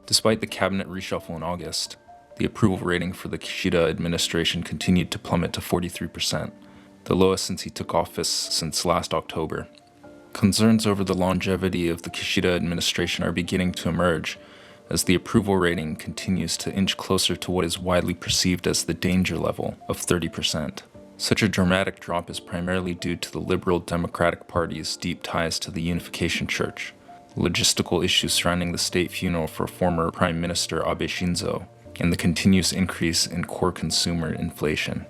Despite the cabinet reshuffle in August, the approval rating for the Kishida administration continued to plummet to 43%, the lowest since he took office since last October. Concerns over the longevity of the Kishida administration are beginning to emerge as the approval rating continues to inch closer to what is widely perceived as the danger level of 30%. Such a dramatic drop is primarily due to the Liberal Democratic Party's deep ties to the Unification Church, logistical issues surrounding the state funeral for former Prime Minister abeshinzo, and the continuous increase in core consumer inflation.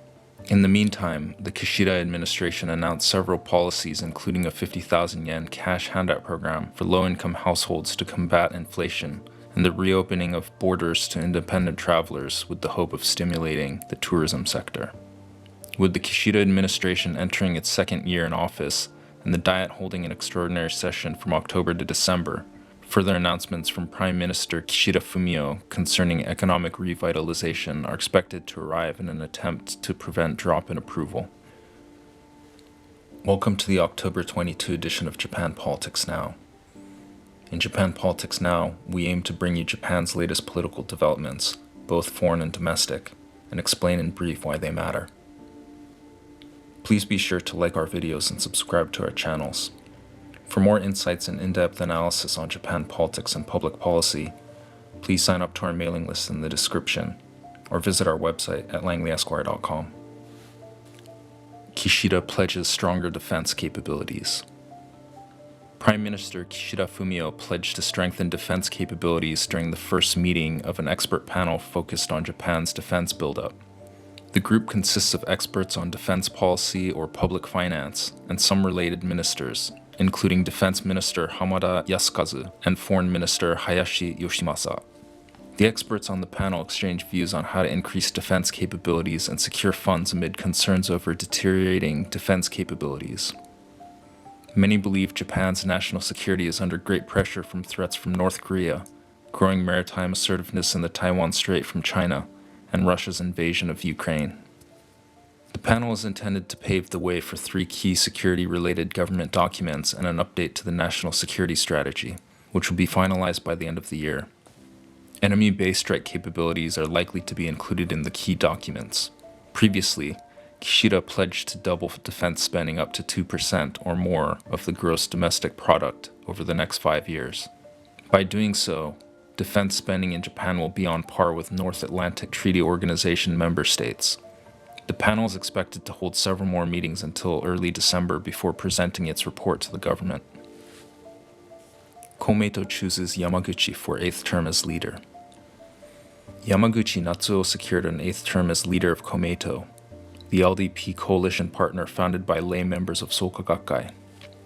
In the meantime, the Kishida administration announced several policies, including a 50,000 yen cash handout program for low-income households to combat inflation, and the reopening of borders to independent travelers with the hope of stimulating the tourism sector. With the Kishida administration entering its second year in office, and the Diet holding an extraordinary session from October to December, further announcements from Prime Minister Kishidafumio concerning economic revitalization are expected to arrive in an attempt to prevent drop in approval. Welcome to the October 22 edition of Japan Politics Now. In Japan Politics Now, we aim to bring you Japan's latest political developments, both foreign and domestic, and explain in brief why they matter. Please be sure to like our videos and subscribe to our channels. For more insights and in-depth analysis on Japan politics and public policy, please sign up to our mailing list in the description, or visit our website at langleyesquire.com. Kishida pledges stronger defense capabilities. Prime Minister Kishidafumio pledged to strengthen defense capabilities during the first meeting of an expert panel focused on Japan's defense buildup. The group consists of experts on defense policy or public finance and some related ministers, including Defense Minister Hamada Yasukazu and Foreign Minister Hayashi Yoshimasa. The experts on the panel exchanged views on how to increase defense capabilities and secure funds amid concerns over deteriorating defense capabilities. Many believe Japan's national security is under great pressure from threats from North Korea, growing maritime assertiveness in the Taiwan Strait from China, and Russia's invasion of Ukraine. The panel is intended to pave the way for 3 key security-related government documents and an update to the national security strategy, which will be finalized by the end of the year. Enemy base strike capabilities are likely to be included in the key documents. Previously, Kishida pledged to double defense spending up to 2% or more of the gross domestic product over the next 5 years. By doing so, defense spending in Japan will be on par with North Atlantic Treaty Organization member states. The panel is expected to hold several more meetings until early December before presenting its report to the government. Komeito chooses Yamaguchi for 8th term as leader. Yamaguchi Natsuo secured an 8th term as leader of Komeito, the LDP coalition partner founded by lay members of Soka Gakkai.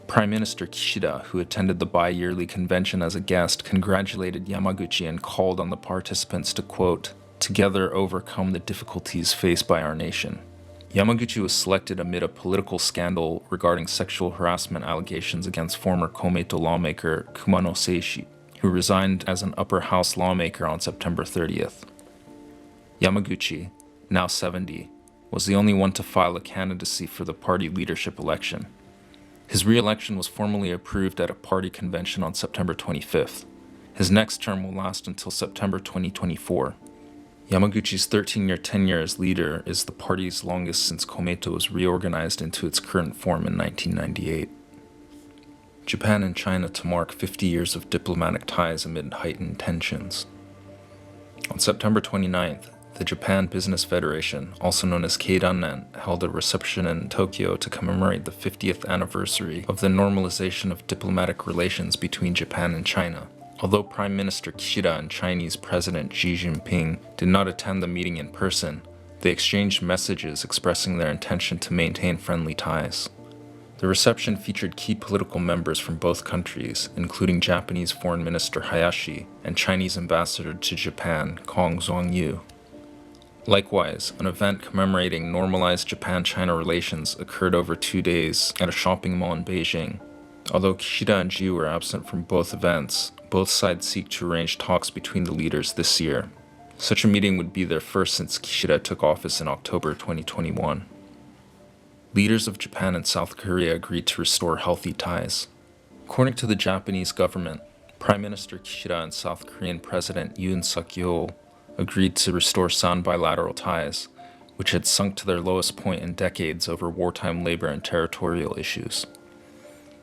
Prime Minister Kishida, who attended the bi-yearly convention as a guest, congratulated Yamaguchi and called on the participants to, quote, "together overcome the difficulties faced by our nation." Yamaguchi was selected amid a political scandal regarding sexual harassment allegations against former Komeito lawmaker Kumano Seishi, who resigned as an upper house lawmaker on September 30th. Yamaguchi, now 70, was the only one to file a candidacy for the party leadership election. His re-election was formally approved at a party convention on September 25th. His next term will last until September 2024. Yamaguchi's 13-year tenure as leader is the party's longest since Komeito was reorganized into its current form in 1998. Japan and China to mark 50 years of diplomatic ties amid heightened tensions. On September 29th, the Japan Business Federation, also known as Keidanren, held a reception in Tokyo to commemorate the 50th anniversary of the normalization of diplomatic relations between Japan and China. Although Prime Minister Kishida and Chinese President Xi Jinping did not attend the meeting in person, they exchanged messages expressing their intention to maintain friendly ties. The reception featured key political members from both countries, including Japanese Foreign Minister Hayashi and Chinese Ambassador to Japan Kong Zhuangyu. Likewise, an event commemorating normalized Japan-China relations occurred over 2 days at a shopping mall in Beijing. Although Kishida and Xi were absent from both events, both sides seek to arrange talks between the leaders this year. Such a meeting would be their first since Kishida took office in October 2021. Leaders of Japan and South Korea agreed to restore healthy ties. According to the Japanese government, Prime Minister Kishida and South Korean President Yoon Suk-yeol agreed to restore sound bilateral ties, which had sunk to their lowest point in decades over wartime labor and territorial issues.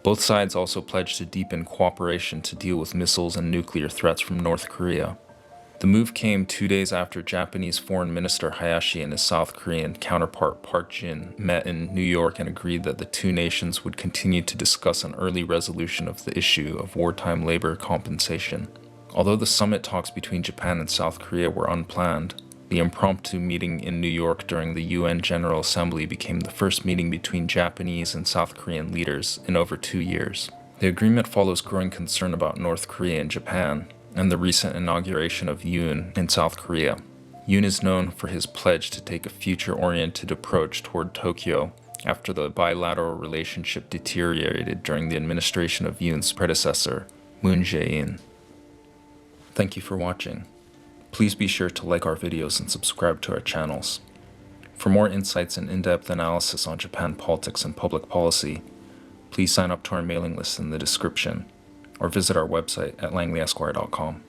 Both sides also pledged to deepen cooperation to deal with missiles and nuclear threats from North Korea. The move came 2 days after Japanese Foreign Minister Hayashi and his South Korean counterpart Park Jin met in New York and agreed that the two nations would continue to discuss an early resolution of the issue of wartime labor compensation. Although the summit talks between Japan and South Korea were unplanned, the impromptu meeting in New York during the UN General Assembly became the first meeting between Japanese and South Korean leaders in over 2 years. The agreement follows growing concern about North Korea and Japan, and the recent inauguration of Yoon in South Korea. Yoon is known for his pledge to take a future-oriented approach toward Tokyo after the bilateral relationship deteriorated during the administration of Yoon's predecessor, Moon Jae-in. Thank you for watching. Please be sure to like our videos and subscribe to our channels. For more insights and in-depth analysis on Japan politics and public policy, please sign up to our mailing list in the description, or visit our website at langleyesquire.com.